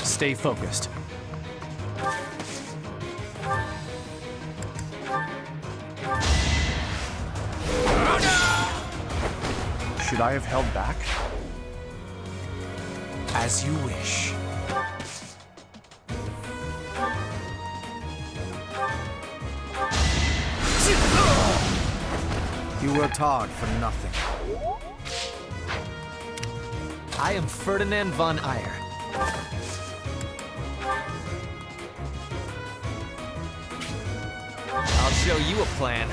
Stay focused. Should I have held back? As you wish. You worked hard for nothing. I am Ferdinand von Eyre. I'll show you a plan.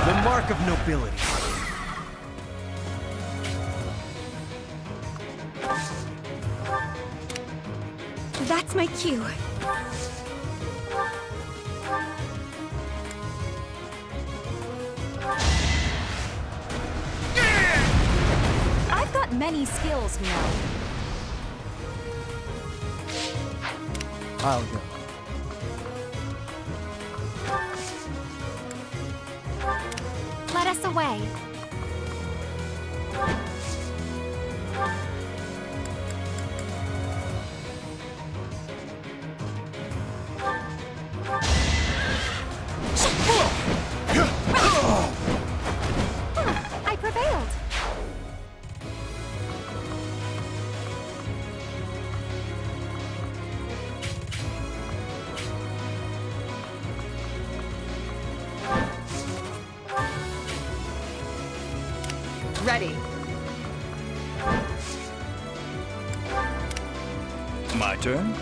The mark of nobility. That's my cue. I've got many skills, you know. I'll go. Let us away. I prevailed. Ready. My turn?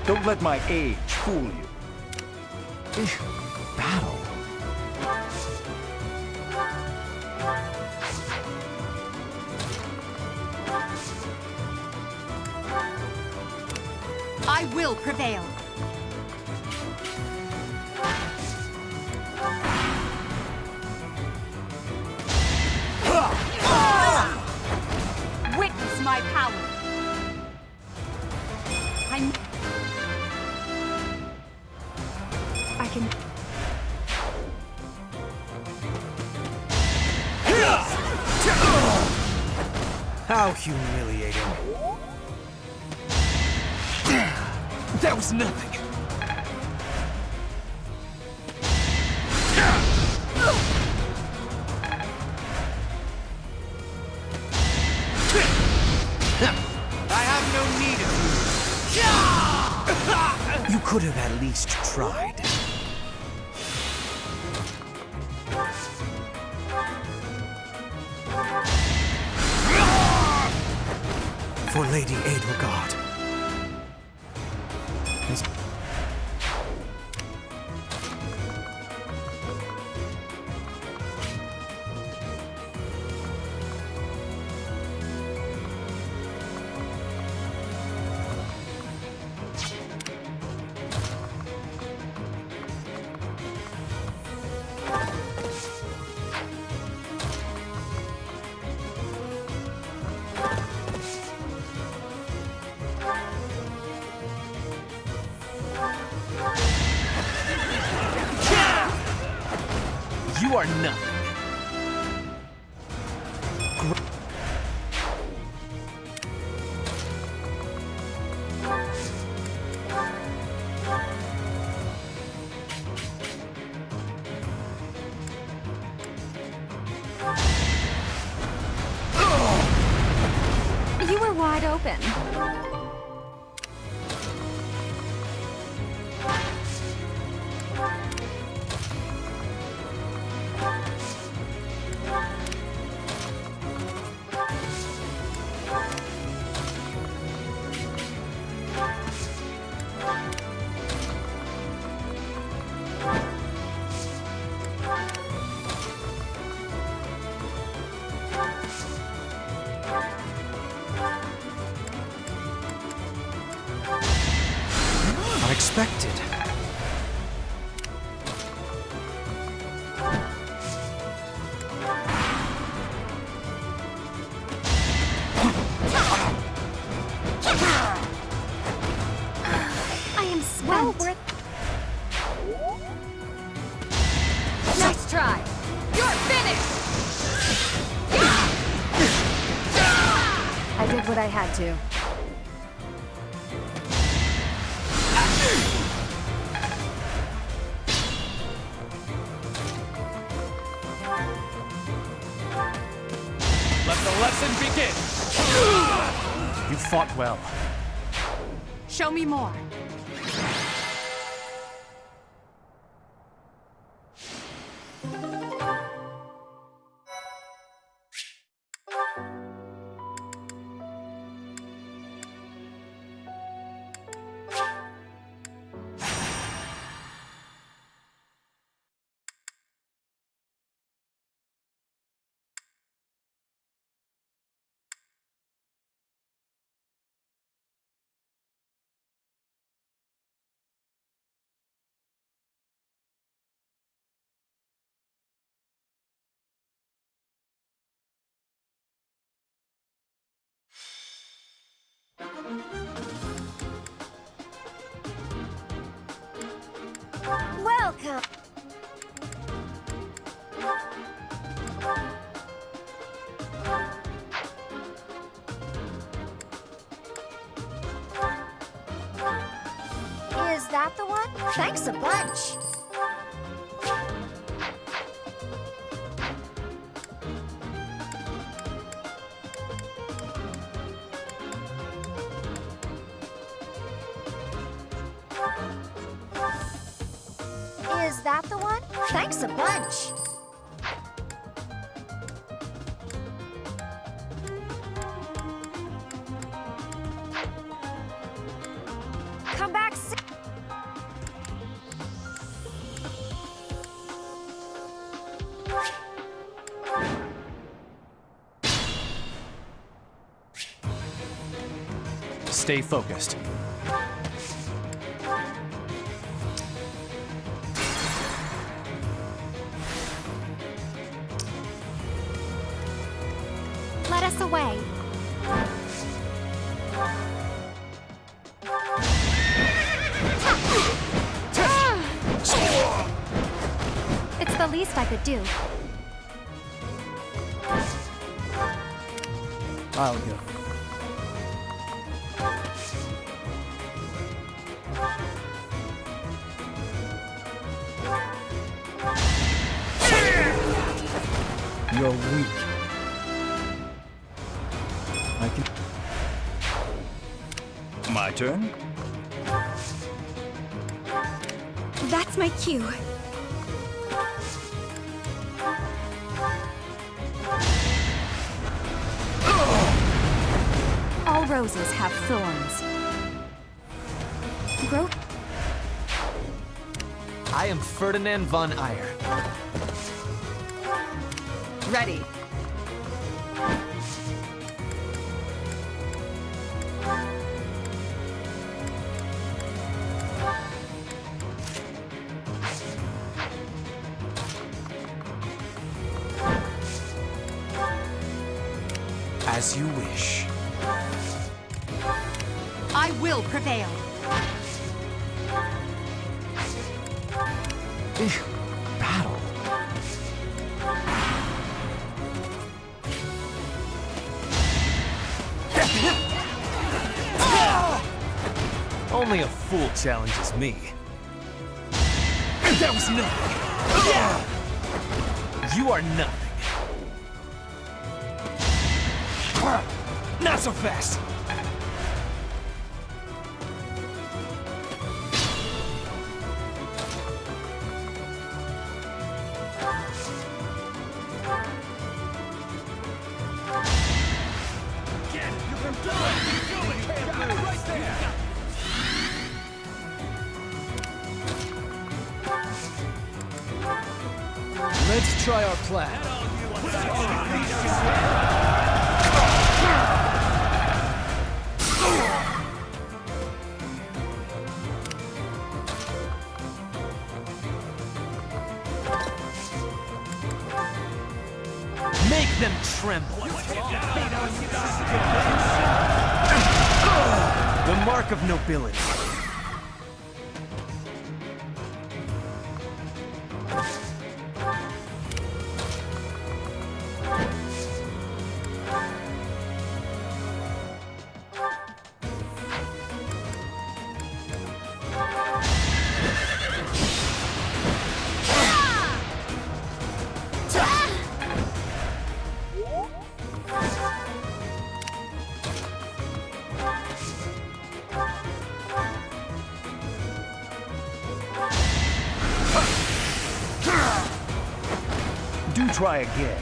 Don't let my age fool you. Battle. I will prevail. Witness my power. I can. How humiliating. That was nothing. I have no need of you. You could have at least tried. For Lady Edelgard. You are nothing. You were wide open. expected. I am well worth. Nice try. You're finished. I did what I had to. Let the lesson begin! You fought well. Show me more. Welcome. Is that the one? Thanks a bunch. Is that the one? Thanks a bunch. Come back soon. Stay focused. Let us away. It's the least I could do. I'll go. You're weak. I can... My turn? That's my cue. All roses have thorns. Growth. I am Ferdinand von Eyre. Ready. As you wish. I will prevail. Battle. Only a fool challenges me. That was nothing. You are nothing. Not so fast. Let's try our plan. them tremble. The mark of nobility. Do try again.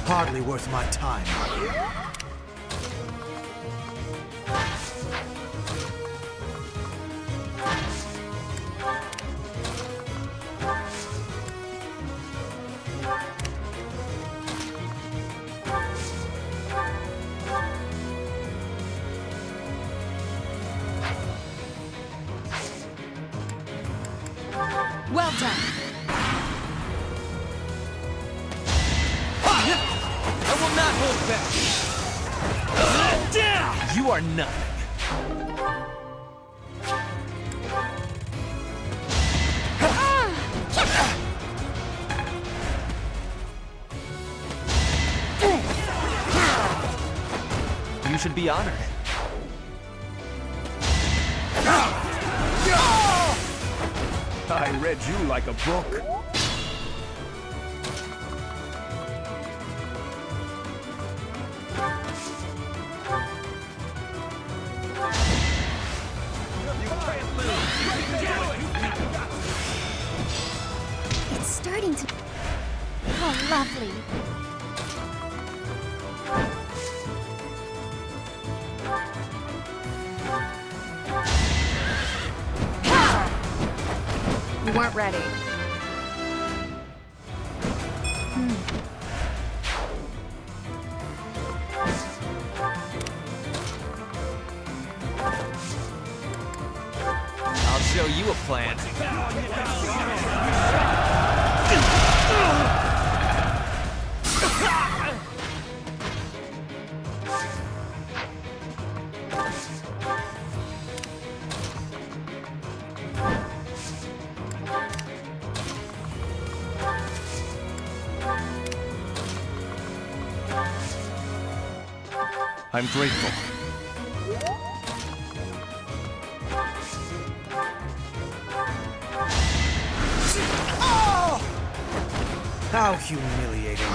Hardly worth my time. Well done. I will not hold back. You are nothing. You should be honored. I read you like a book. It's starting to... Oh, lovely. You weren't ready. I'll show you a plan. I'm grateful. How humiliating.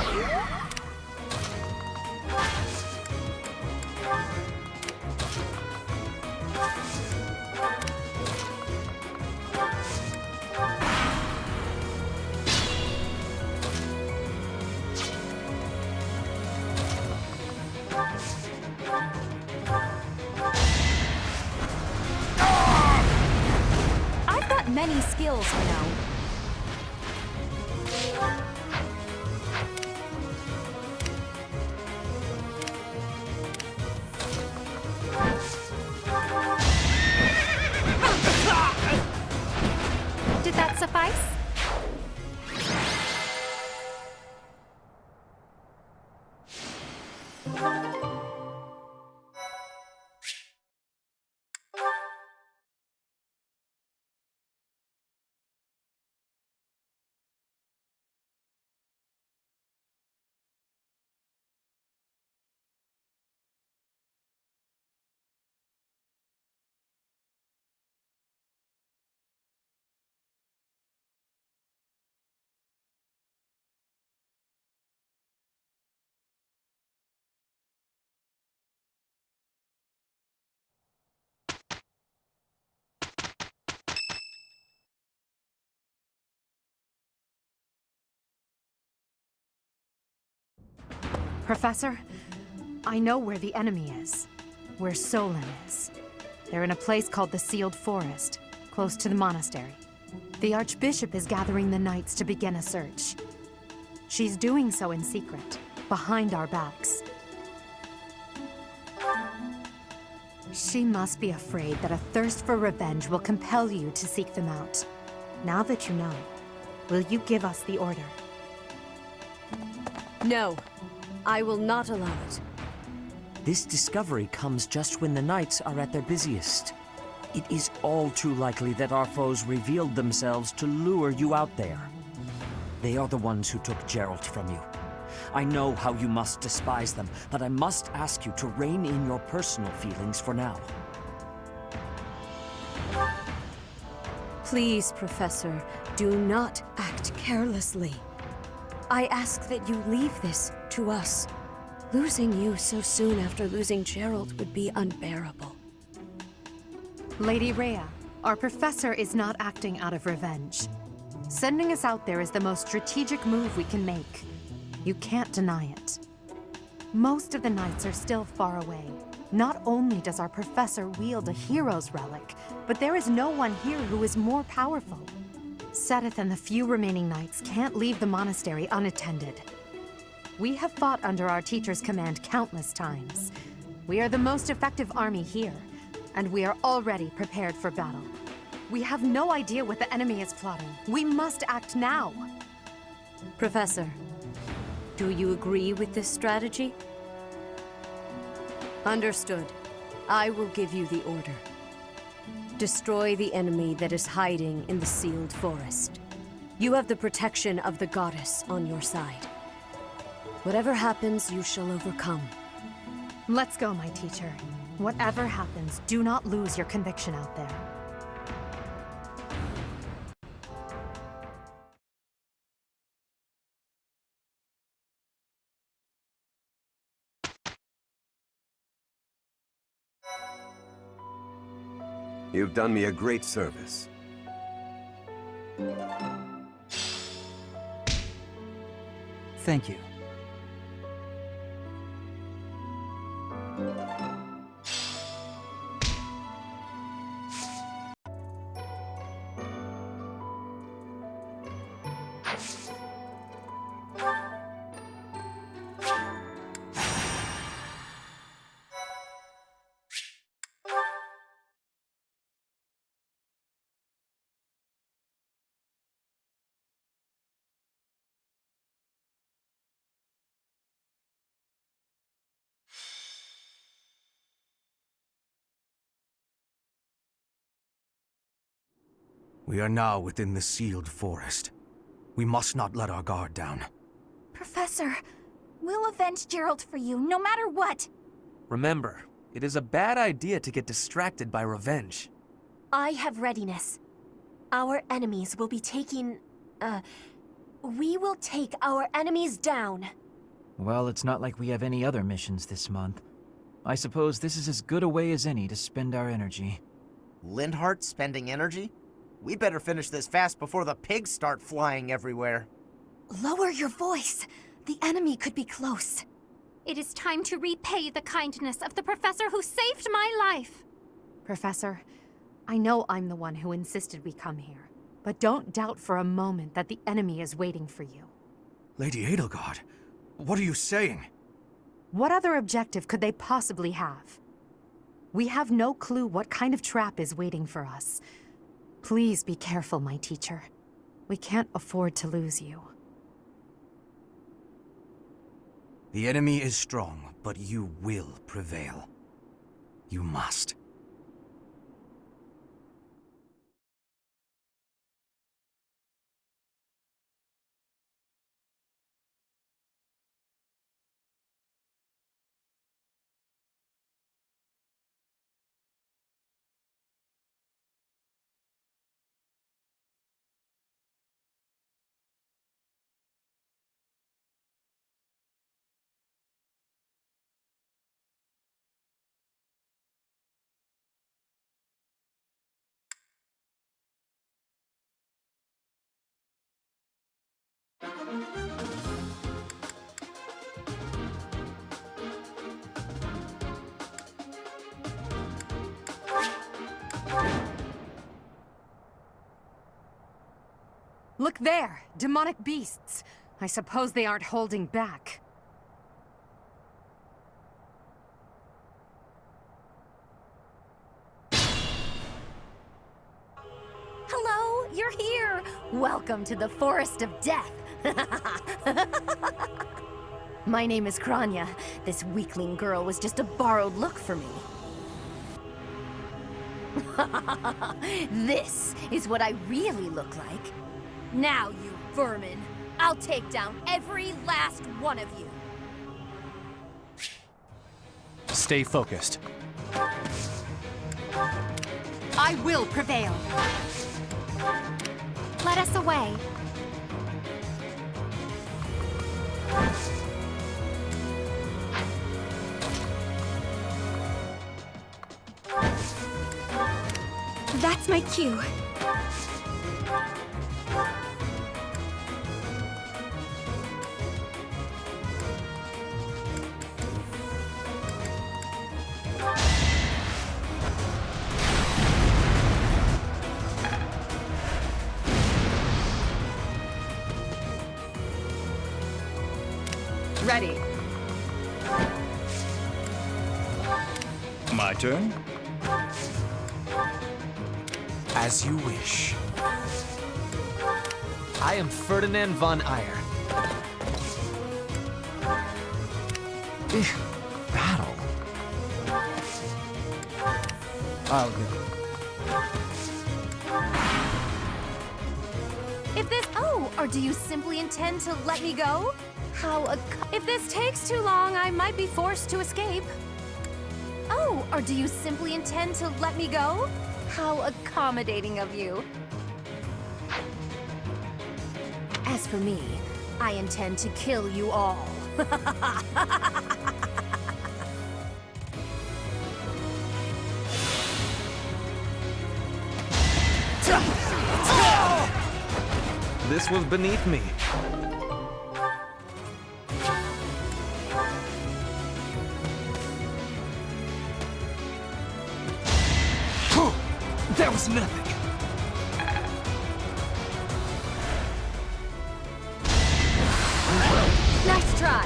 I've got many skills, you know. Did that suffice? Professor, I know where the enemy is. Where Solon is. They're in a place called the Sealed Forest, close to the monastery. The Archbishop is gathering the knights to begin a search. She's doing so in secret. behind our backs. She must be afraid that a thirst for revenge will compel you to seek them out. Now that you know, will you give us the order? No, I will not allow it. This discovery comes just when the knights are at their busiest. It is all too likely that our foes revealed themselves to lure you out there. They are the ones who took Geralt from you. I know how you must despise them, but I must ask you to rein in your personal feelings for now. Please, Professor, do not act carelessly. I ask that you leave this to us. Losing you so soon after losing Geralt would be unbearable. Lady Rhea, our professor is not acting out of revenge. Sending us out there is the most strategic move we can make. You can't deny it. Most of the knights are still far away. Not only does our professor wield a hero's relic, but there is no one here who is more powerful. Seteth and the few remaining knights can't leave the monastery unattended. We have fought under our teacher's command countless times. We are the most effective army here, and we are already prepared for battle. We have no idea what the enemy is plotting. We must act now. Professor, do you agree with this strategy? Understood. I will give you the order. Destroy the enemy that is hiding in the sealed forest. You have the protection of the Goddess on your side. Whatever happens, you shall overcome. Let's go, my teacher. Whatever happens, do not lose your conviction out there. You've done me a great service. Thank you. We are now within the sealed forest. We must not let our guard down. Professor, we'll avenge Geralt for you, no matter what. Remember, it is a bad idea to get distracted by revenge. I have readiness. Our enemies will be taking... we will take our enemies down. Well, it's not like we have any other missions this month. I suppose this is as good a way as any to spend our energy. Lindhart spending energy? We'd better finish this fast before the pigs start flying everywhere. Lower your voice. The enemy could be close. It is time to repay the kindness of the professor who saved my life. Professor, I know I'm the one who insisted we come here, but don't doubt for a moment that the enemy is waiting for you. Lady Edelgard, what are you saying? What other objective could they possibly have? We have no clue what kind of trap is waiting for us. Please be careful, my teacher. We can't afford to lose you. The enemy is strong, but you will prevail. You must. Look there! Demonic beasts! I suppose they aren't holding back. Welcome to the Forest of Death. My name is Kronya. This weakling girl was just a borrowed look for me. This is what I really look like. Now, you vermin, I'll take down every last one of you. Stay focused. I will prevail. Let us away. That's my cue. Ready. My turn? As you wish. I am Ferdinand von Eyre. Battle. I'll go. If this— Oh, or do you simply intend to let me go? If this takes too long, I might be forced to escape. Oh, or do you simply intend to let me go? How accommodating of you. As for me, I intend to kill you all. This was beneath me. That was nothing. Nice try.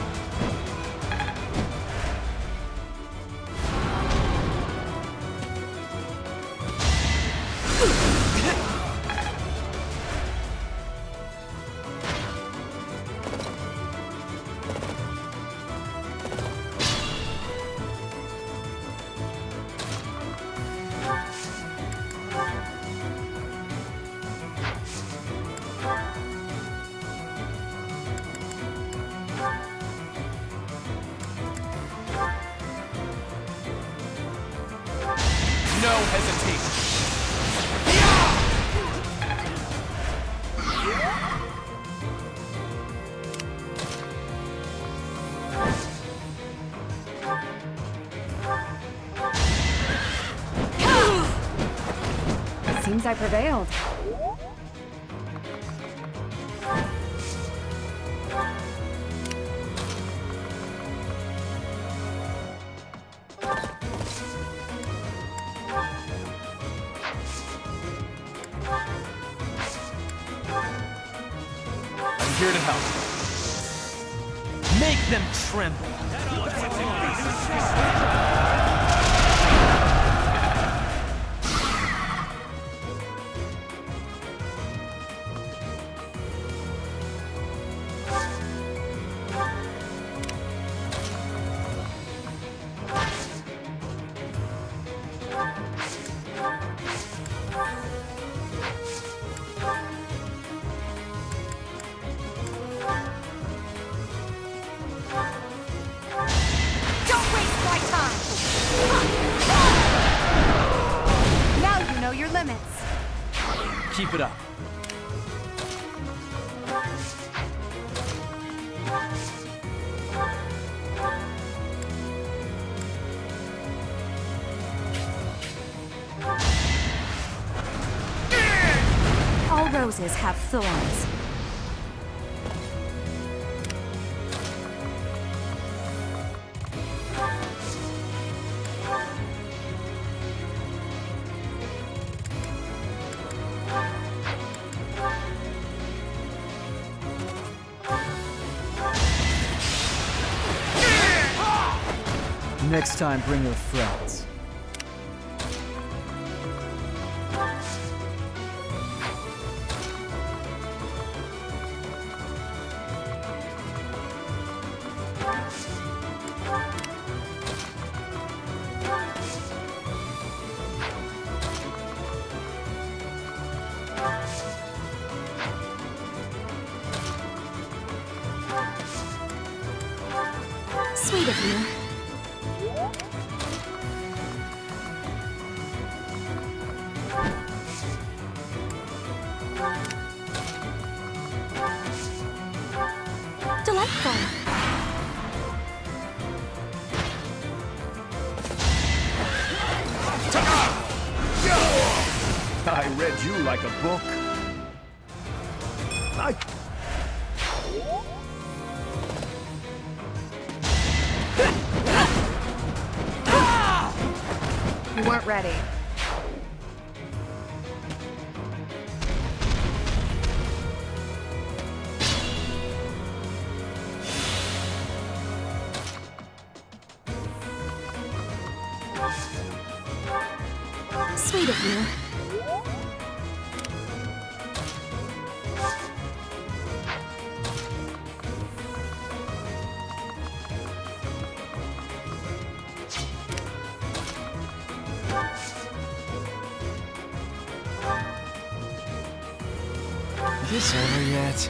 No hesitation. Seems I prevailed. I'm here to help. Make them tremble. Don't waste my time! Now you know your limits. Keep it up. All roses have thorns. Next time, bring your friends. Sweet of you. Delightful. I read you like a book. You weren't ready. Sweet of you. Is this over yet?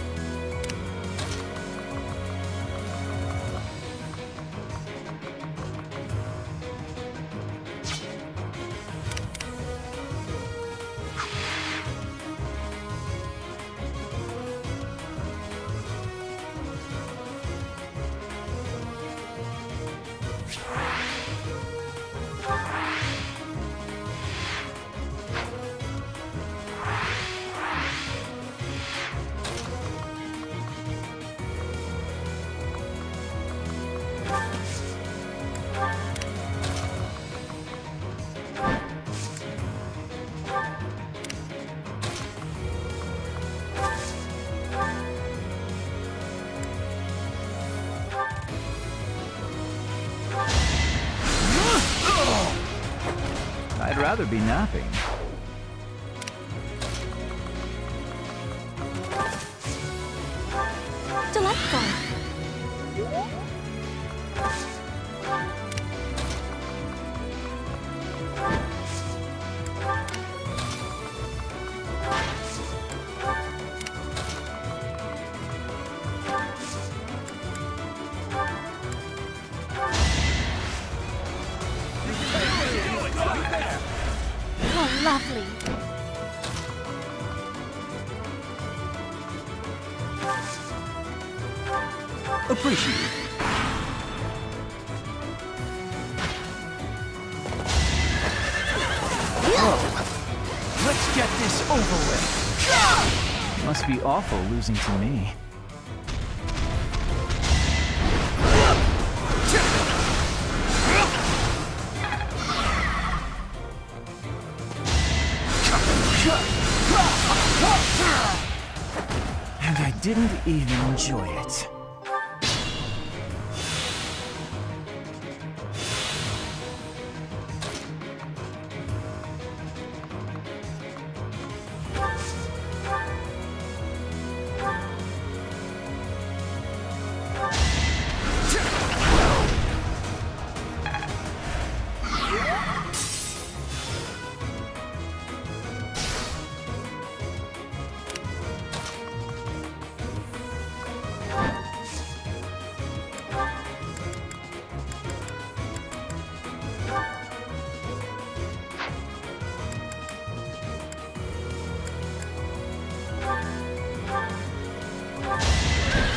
I'd rather be napping. Delightful. Oh, lovely. Appreciate it. Whoa. Let's get this over with. Must be awful losing to me. And I didn't even enjoy it.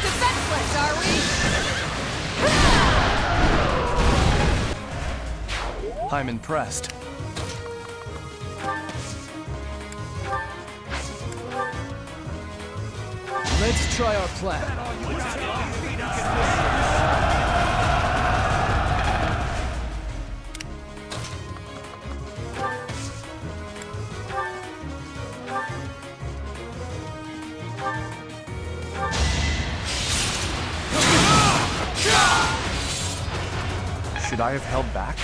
Defenseless, are we? I'm impressed. Let's try our plan. Should I have held back?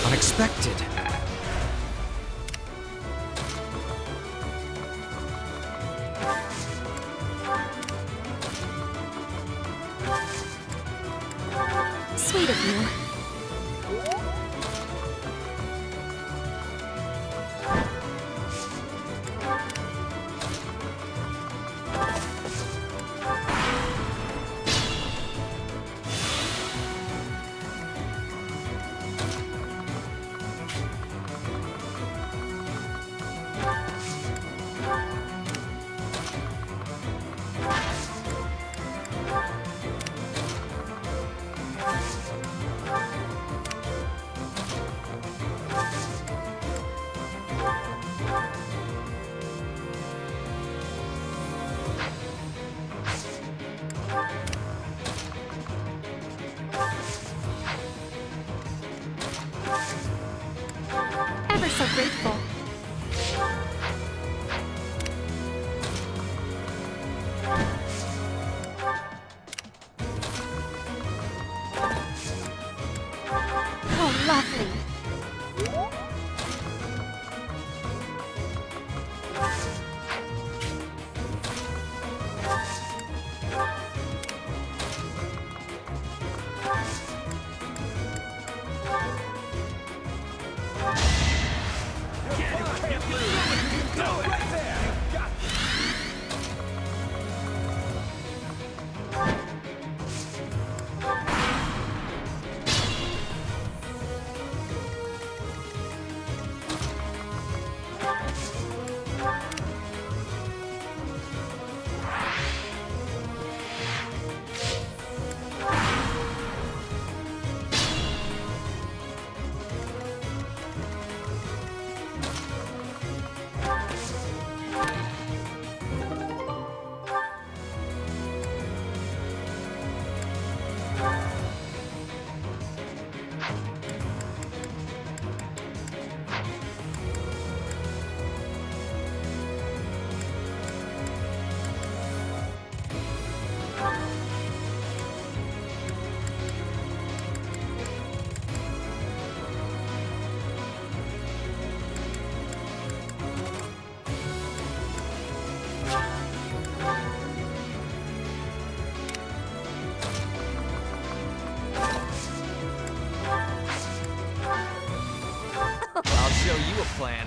Unexpected. Sweet of you. Ever so grateful. Oh, lovely. I'll show you a plan.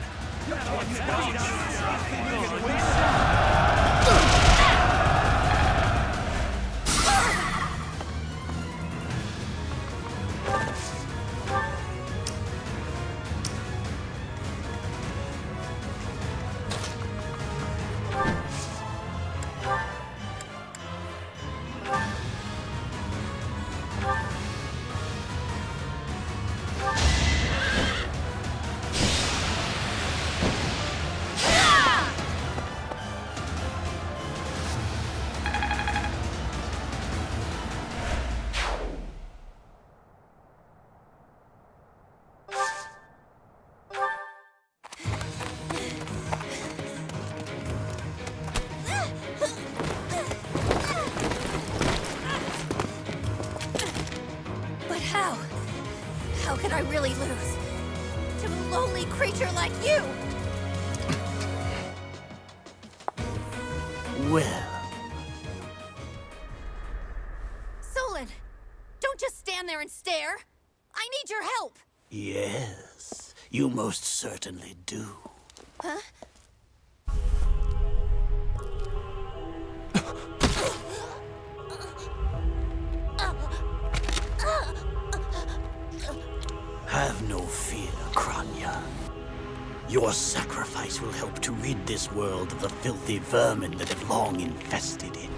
But how? How could I really lose? To a lonely creature like you! Well, Solon! Don't just stand there and stare! I need your help! yes, you most certainly do. Huh? Have no fear, Kronya. Your sacrifice will help to rid this world of the filthy vermin that have long infested it.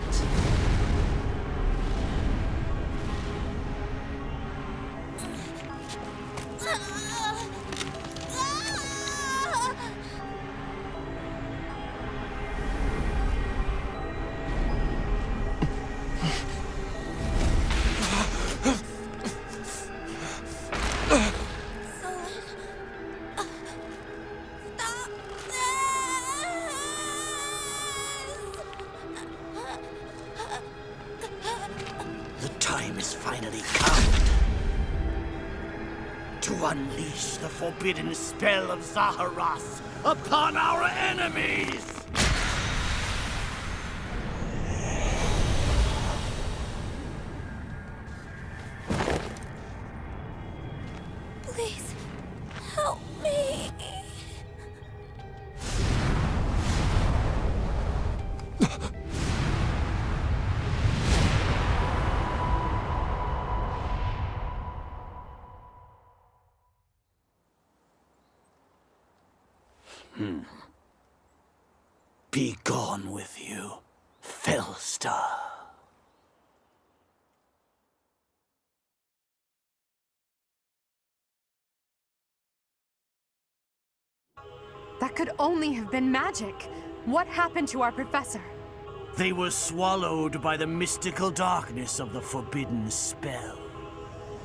to unleash the forbidden spell of Zaharas upon our enemies! Please, help me. Be gone with you, Fellstar. That could only have been magic. What happened to our professor? They were swallowed by the mystical darkness of the forbidden spell.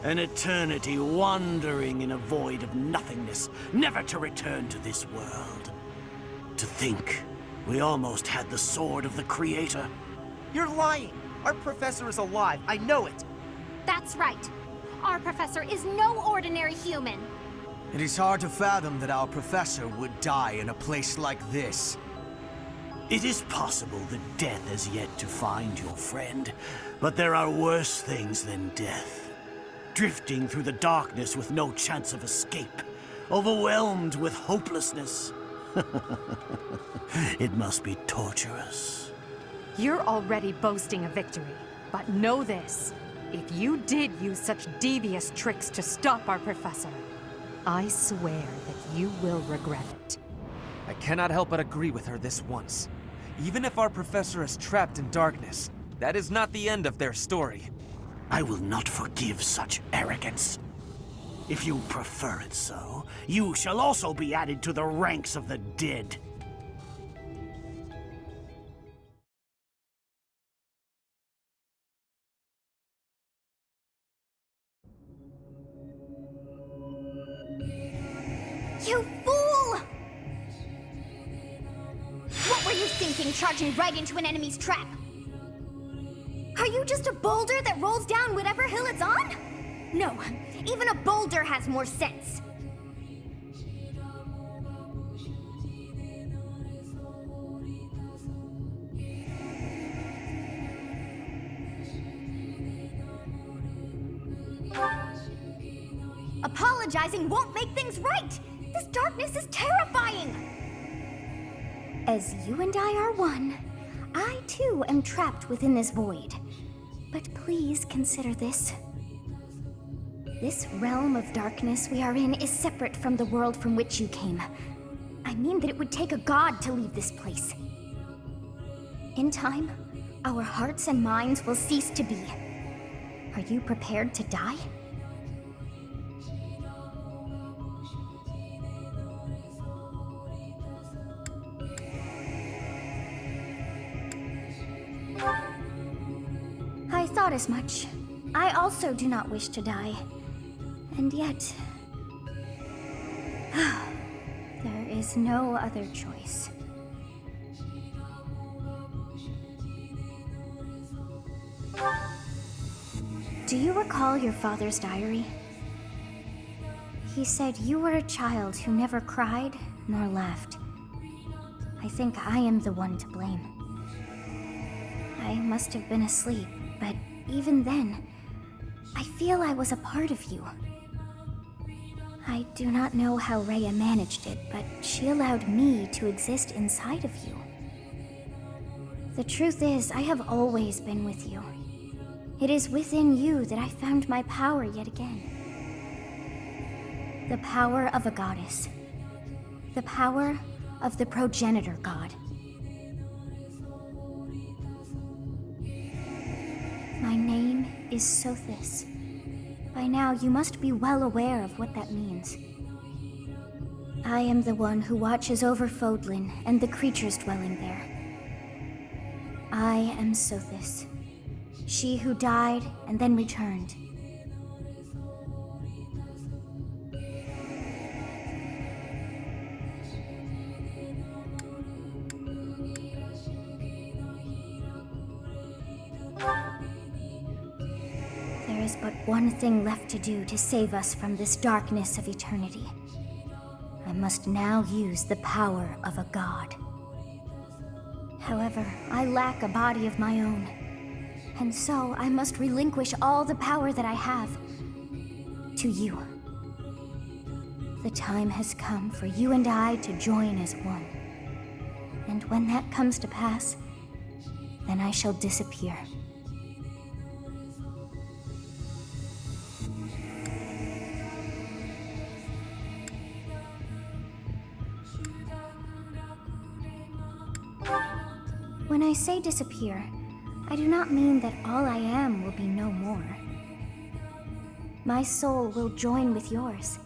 An eternity wandering in a void of nothingness, never to return to this world. To think, we almost had the sword of the Creator. You're lying! Our professor is alive, I know it! That's right. Our professor is no ordinary human. It is hard to fathom that our professor would die in a place like this. It is possible that death has yet to find your friend, but there are worse things than death. Drifting through the darkness with no chance of escape, overwhelmed with hopelessness. It must be torturous. You're already boasting a victory, but know this. If you did use such devious tricks to stop our professor, I swear that you will regret it. I cannot help but agree with her this once. Even if our professor is trapped in darkness, that is not the end of their story. I will not forgive such arrogance. If you prefer it so, you shall also be added to the ranks of the dead. You fool! What were you thinking, charging right into an enemy's trap? Are you just a boulder that rolls down whatever hill it's on? No, even a boulder has more sense. Apologizing won't make things right! This darkness is terrifying! As you and I are one, I too am trapped within this void. But please consider this. This realm of darkness we are in is separate from the world from which you came. I mean that it would take a god to leave this place. In time, our hearts and minds will cease to be. Are you prepared to die? I thought as much. I also do not wish to die. And yet... there is no other choice. Do you recall your father's diary? He said you were a child who never cried nor laughed. I think I am the one to blame. I must have been asleep, but even then, I feel I was a part of you. I do not know how Rhea managed it, but she allowed me to exist inside of you. The truth is, I have always been with you. It is within you that I found my power yet again. The power of a goddess. The power of the progenitor god. My name is Sothis. By now, you must be well aware of what that means. I am the one who watches over Fódlan and the creatures dwelling there. I am Sothis, she who died and then returned. There is but one thing left to do to save us from this darkness of eternity. I must now use the power of a god. However, I lack a body of my own, and so I must relinquish all the power that I have to you. The time has come for you and I to join as one. And when that comes to pass, then I shall disappear. When I say disappear, I do not mean that all I am will be no more. My soul will join with yours,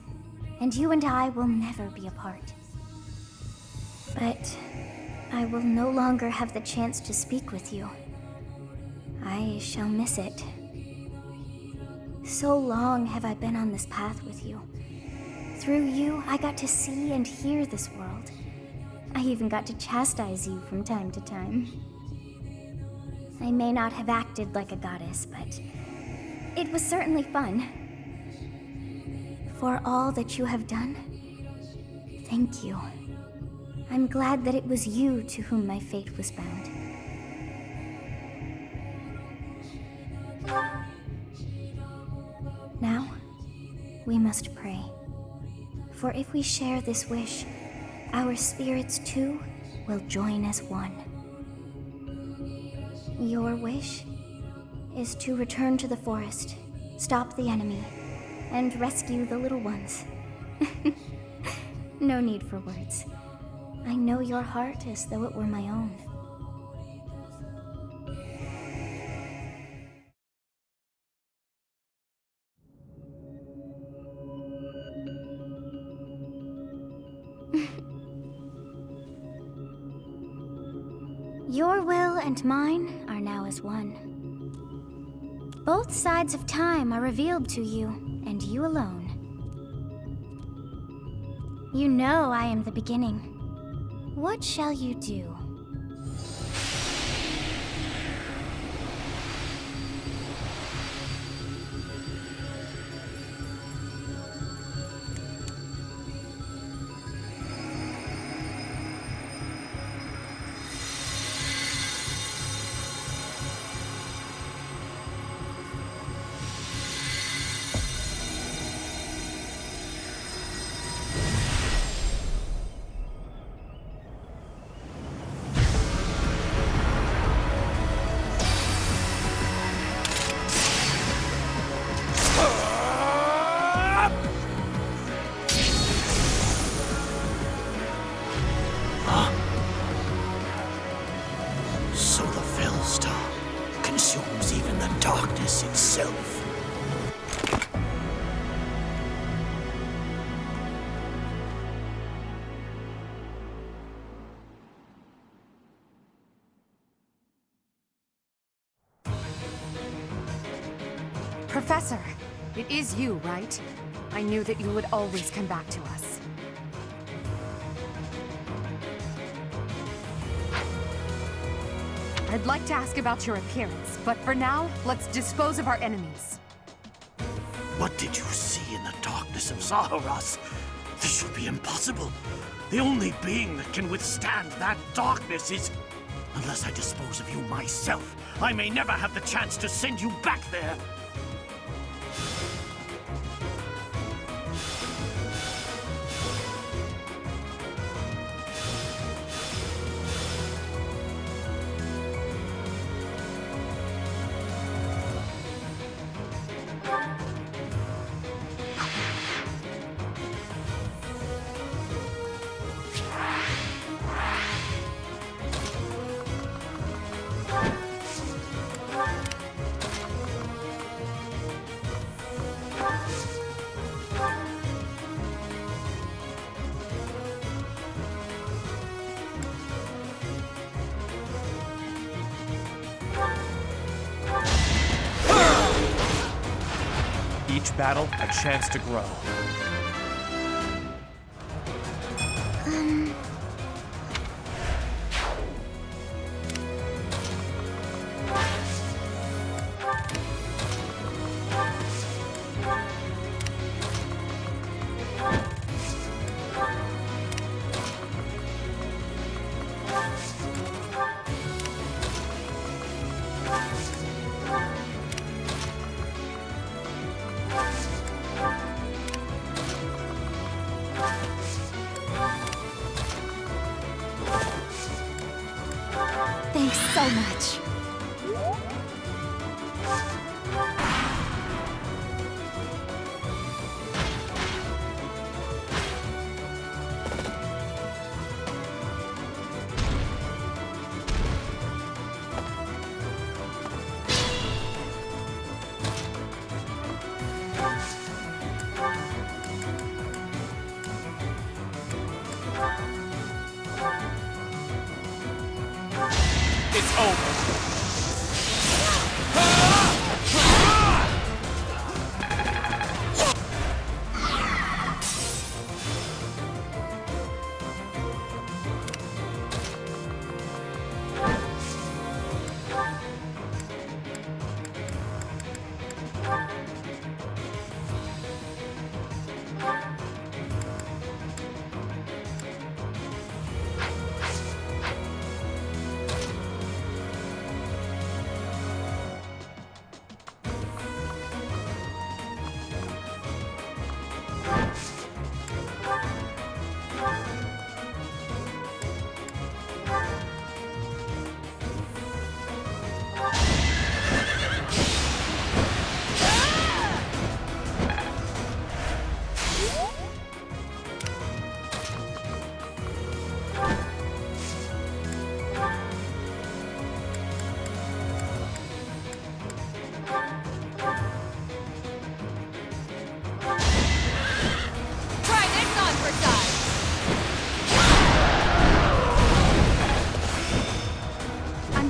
and you and I will never be apart. But I will no longer have the chance to speak with you. I shall miss it. So long have I been on this path with you. Through you, I got to see and hear this world. I even got to chastise you from time to time. I may not have acted like a goddess, but it was certainly fun. For all that you have done, thank you. I'm glad that it was you to whom my fate was bound. Now, we must pray. For if we share this wish, our spirits too will join as one. Your wish is to return to the forest, stop the enemy, and rescue the little ones. No need for words. I know your heart as though it were my own. Your will and mine are now as one. Both sides of time are revealed to you, and you alone. You know I am the beginning. What shall you do? Professor, it is you, right? I knew that you would always come back to us. I'd like to ask about your appearance, but for now, let's dispose of our enemies. What did you see in the darkness of Seiros? This should be impossible. The only being that can withstand that darkness is... Unless I dispose of you myself, I may never have the chance to send you back there. Each battle, a chance to grow. Thanks so much. It's over.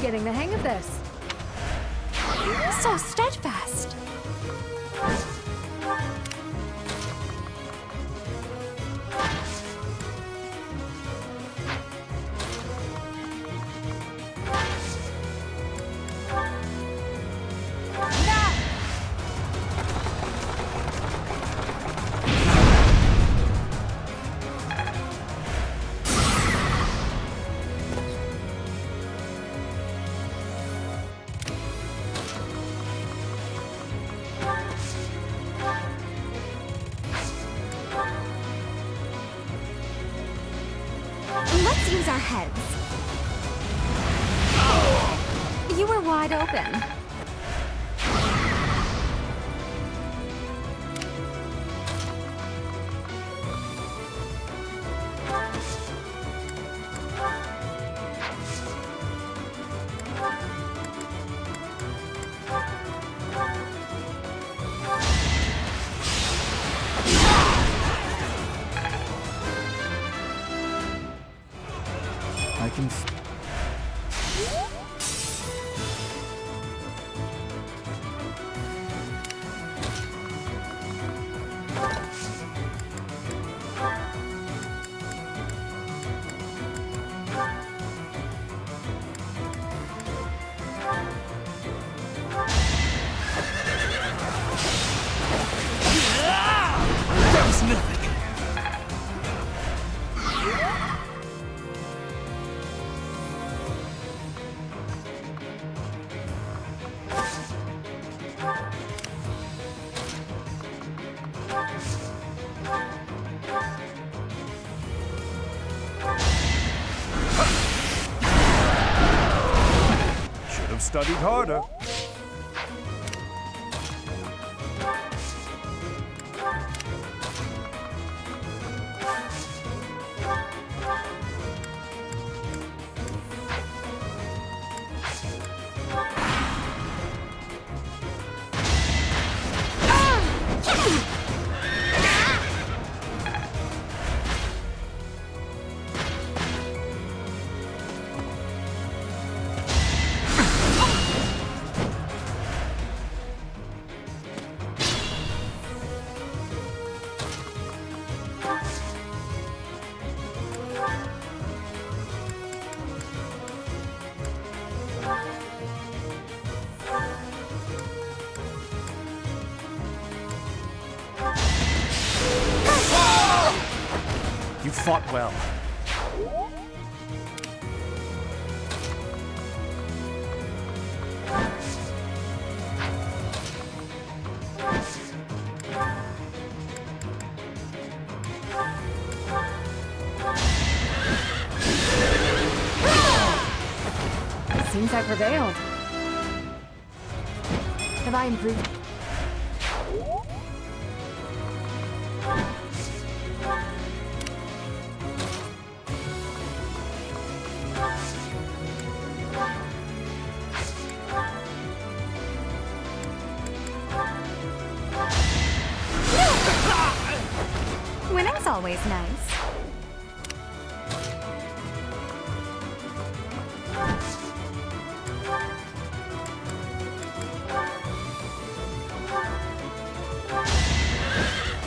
Getting the hang of this. So steadfast. Let's use our heads. You were wide open. I can... That was nothing. Should have studied harder. fought well. Seems I prevailed. Have I improved? Winning's always nice.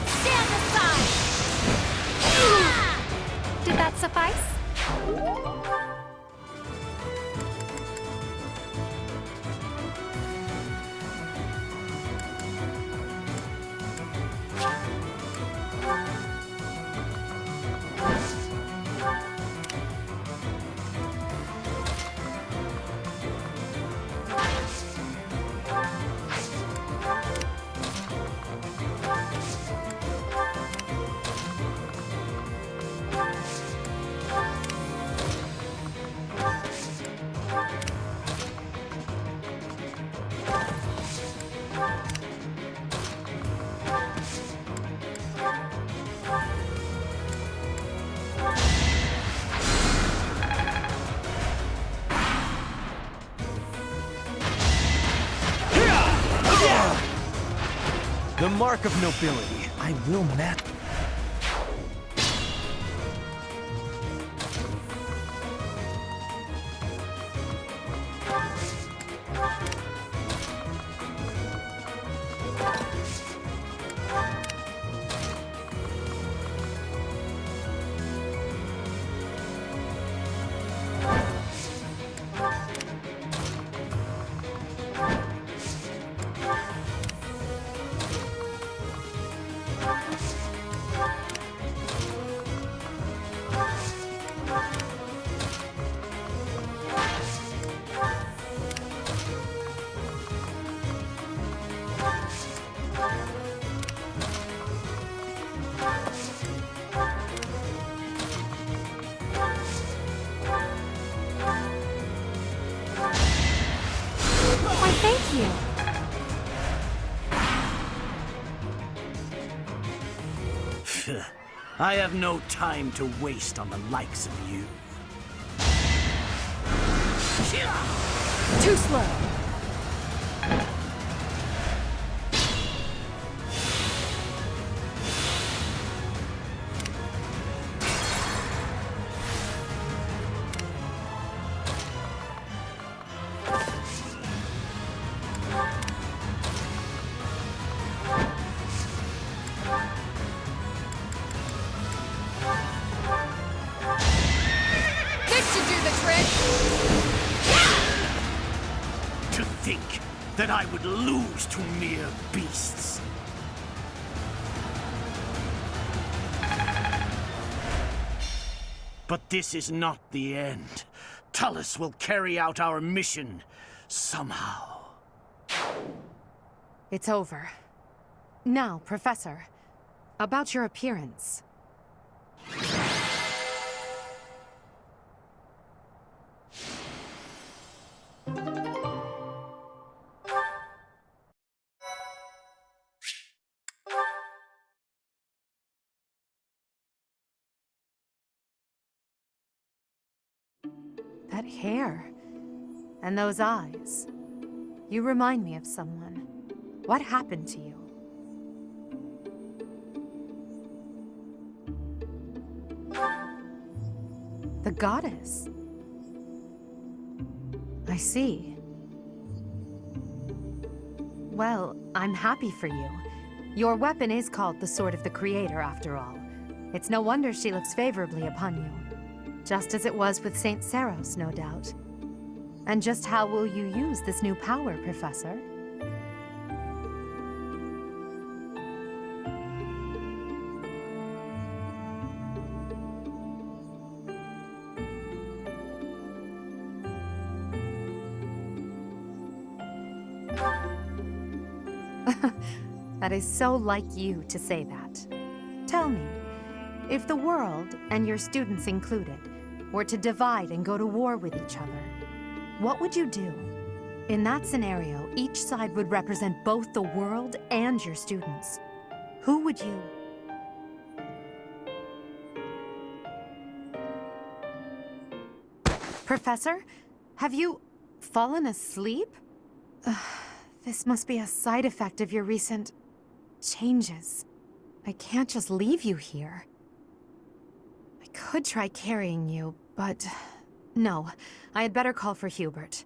Stand aside! Did that suffice? The mark of nobility. I will match. Why, thank you. I have no time to waste on the likes of you. Too slow. This should do the trick! To think that I would lose to mere beasts. But this is not the end. Tullus will carry out our mission somehow. It's over. Now, Professor, about your appearance. That hair. And those eyes. You remind me of someone. What happened to you? The Goddess. I see. Well, I'm happy for you. Your weapon is called the Sword of the Creator, after all. It's no wonder she looks favorably upon you. Just as it was with Saint Seiros, no doubt. And just how will you use this new power, Professor? That is so like you to say that. Tell me, if the world, and your students included, were to divide and go to war with each other, what would you do? In that scenario, each side would represent both the world and your students. Who would you... Professor, have you fallen asleep? This must be a side effect of your recent changes. I can't just leave you here. I could try carrying you, but no, I had better call for Hubert.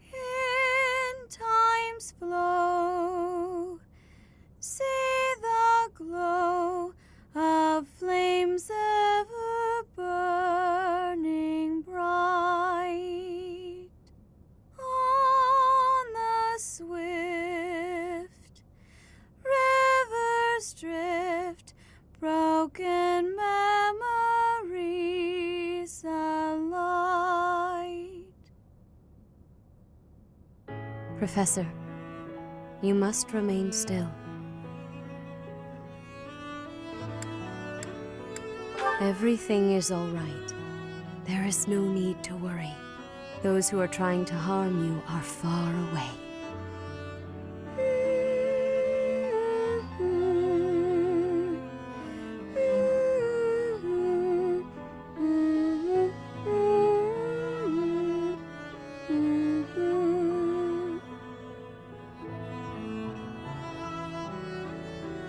In time's flow, see the glow of flames ever burning bright on the swift river's drift, broken memories alight. Professor, you must remain still. Everything is all right. There is no need to worry. Those who are trying to harm you are far away.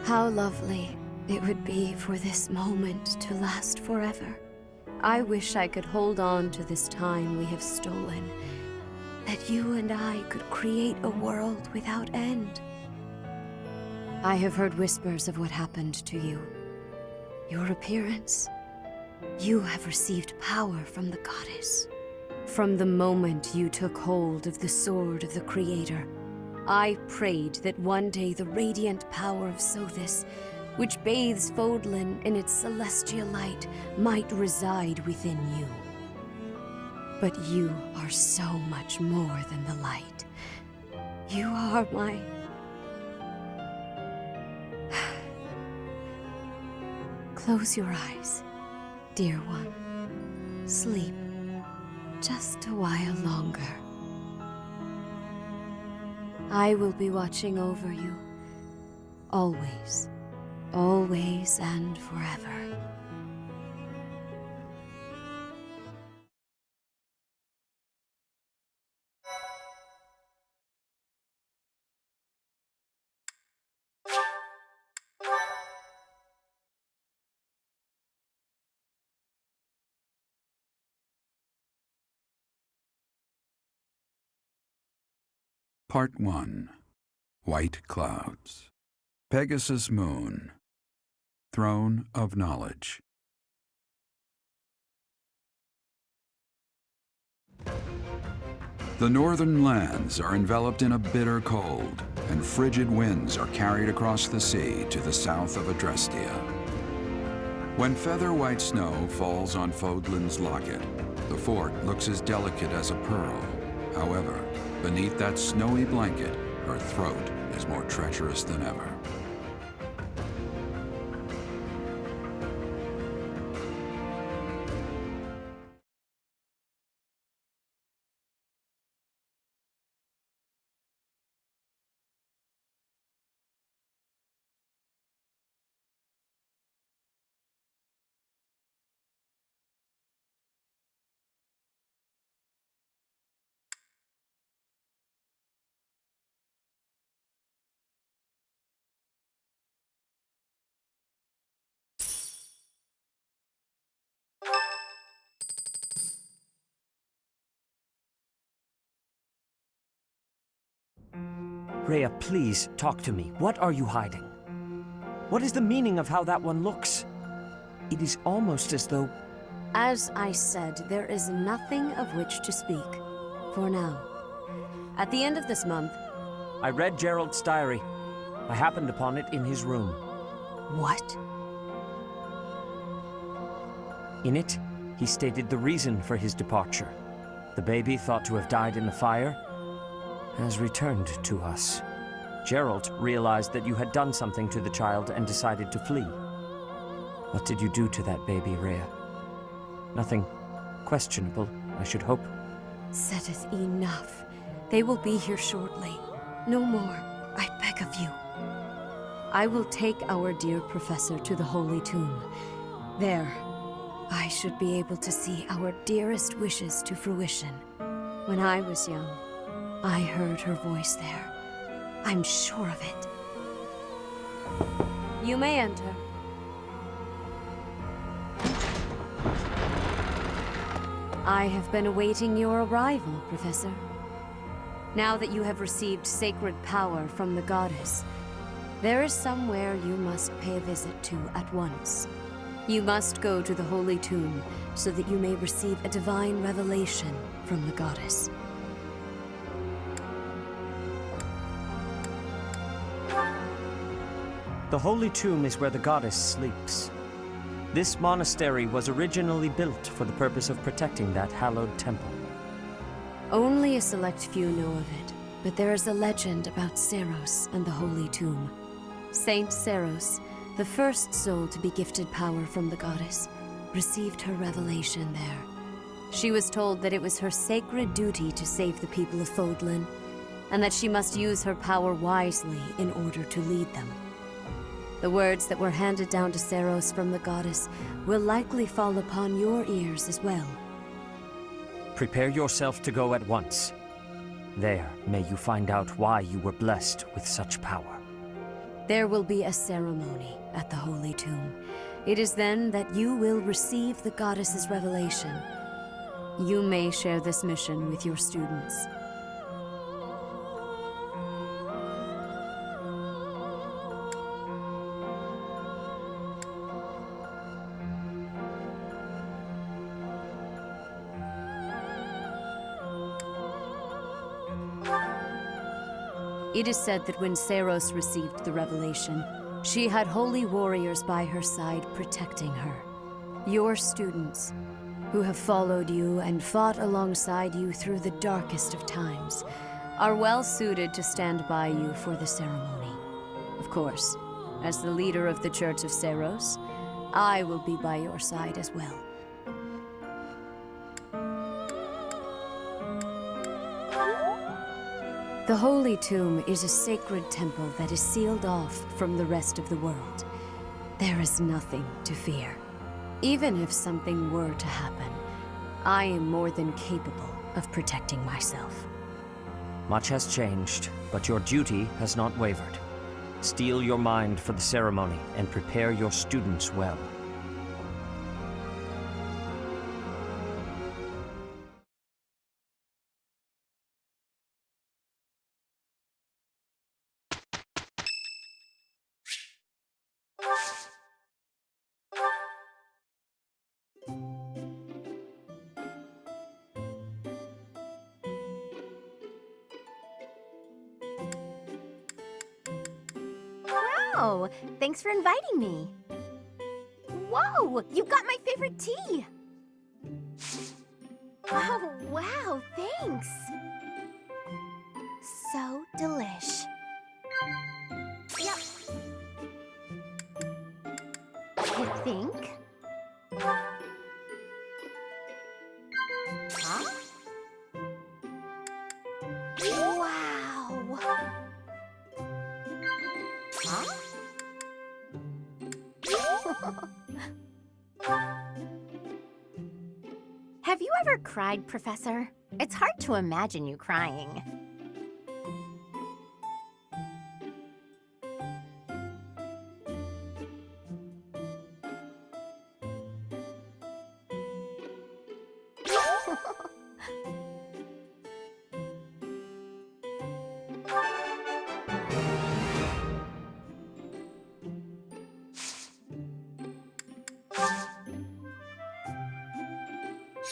How lovely it would be for this moment to last forever. I wish I could hold on to this time we have stolen, that you and I could create a world without end. I have heard whispers of what happened to you. Your appearance. You have received power from the goddess. From the moment you took hold of the sword of the Creator, I prayed that one day the radiant power of Sothis, which bathes Fódlan in its celestial light, might reside within you. But you are so much more than the light. You are my... Close your eyes, dear one. Sleep just a while longer. I will be watching over you, always. Always and forever. Part 1. White Clouds. Pegasus Moon. Throne of Knowledge. The northern lands are enveloped in a bitter cold, and frigid winds are carried across the sea to the south of Adrestia. When feather-white snow falls on Fódlan's locket, the fort looks as delicate as a pearl. However, beneath that snowy blanket, her throat is more treacherous than ever. Rhea, please, talk to me. What are you hiding? What is the meaning of how that one looks? It is almost as though... As I said, there is nothing of which to speak, for now. At the end of this month... I read Gerald's diary. I happened upon it in his room. What? In it, He stated the reason for his departure. The baby, thought to have died in the fire, has returned to us. Geralt realized that you had done something to the child and decided to flee. What did you do to that baby, Rhea? Nothing questionable, I should hope. Setteth enough. They will be here shortly. No more, I beg of you. I will take our dear professor to the Holy Tomb. There, I should be able to see our dearest wishes to fruition. When I was young, I heard her voice there. I'm sure of it. You may enter. I have been awaiting your arrival, Professor. Now that you have received sacred power from the Goddess, there is somewhere you must pay a visit to at once. You must go to the Holy Tomb so that you may receive a divine revelation from the Goddess. The Holy Tomb is where the Goddess sleeps. This monastery was originally built for the purpose of protecting that hallowed temple. Only a select few know of it, but there is a legend about Seiros and the Holy Tomb. Saint Seiros, the first soul to be gifted power from the Goddess, received her revelation there. She was told that it was her sacred duty to save the people of Fódlan, and that she must use her power wisely in order to lead them. The words that were handed down to Seiros from the Goddess will likely fall upon your ears as well. Prepare yourself to go at once. There, may you find out why you were blessed with such power. There will be a ceremony at the Holy Tomb. It is then that you will receive the Goddess's revelation. You may share this mission with your students. It is said that when Seiros received the revelation, she had holy warriors by her side protecting her. Your students, who have followed you and fought alongside you through the darkest of times, are well suited to stand by you for the ceremony. Of course, as the leader of the Church of Seiros, I will be by your side as well. The Holy Tomb is a sacred temple that is sealed off from the rest of the world. There is nothing to fear. Even if something were to happen, I am more than capable of protecting myself. Much has changed, but your duty has not wavered. Steel your mind for the ceremony and prepare your students well. Oh, thanks for inviting me. Whoa, you got my favorite tea. Oh, wow, thanks. So delish. Yep. I think. Huh? Wow. Huh? Have you ever cried, Professor? It's hard to imagine you crying.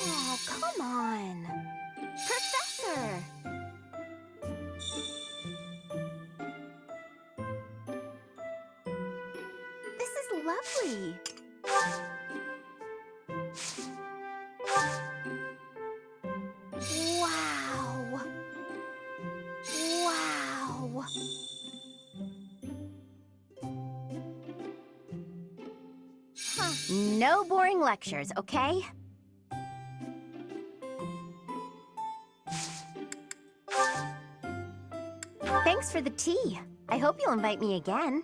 Oh, come on. Professor! This is lovely. No boring lectures, okay? Thanks for the tea. I hope you'll invite me again.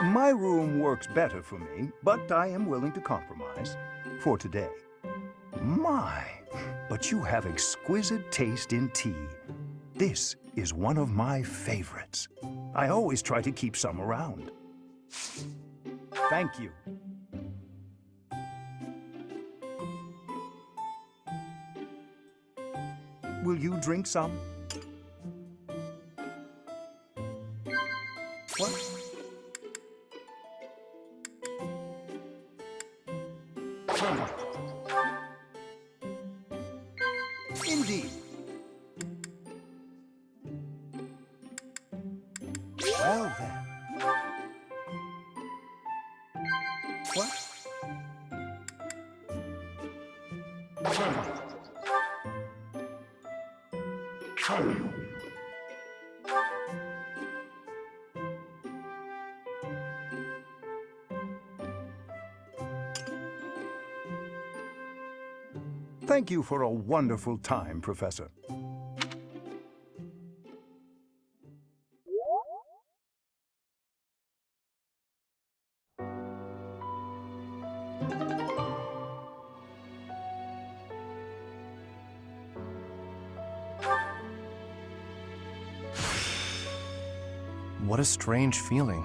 My room works better for me, but I am willing to compromise. For today. My, but you have exquisite taste in tea. This is one of my favorites. I always try to keep some around. Thank you. Will you drink some? What? Indeed. Well then. What? Thank you for a wonderful time, Professor. What a strange feeling.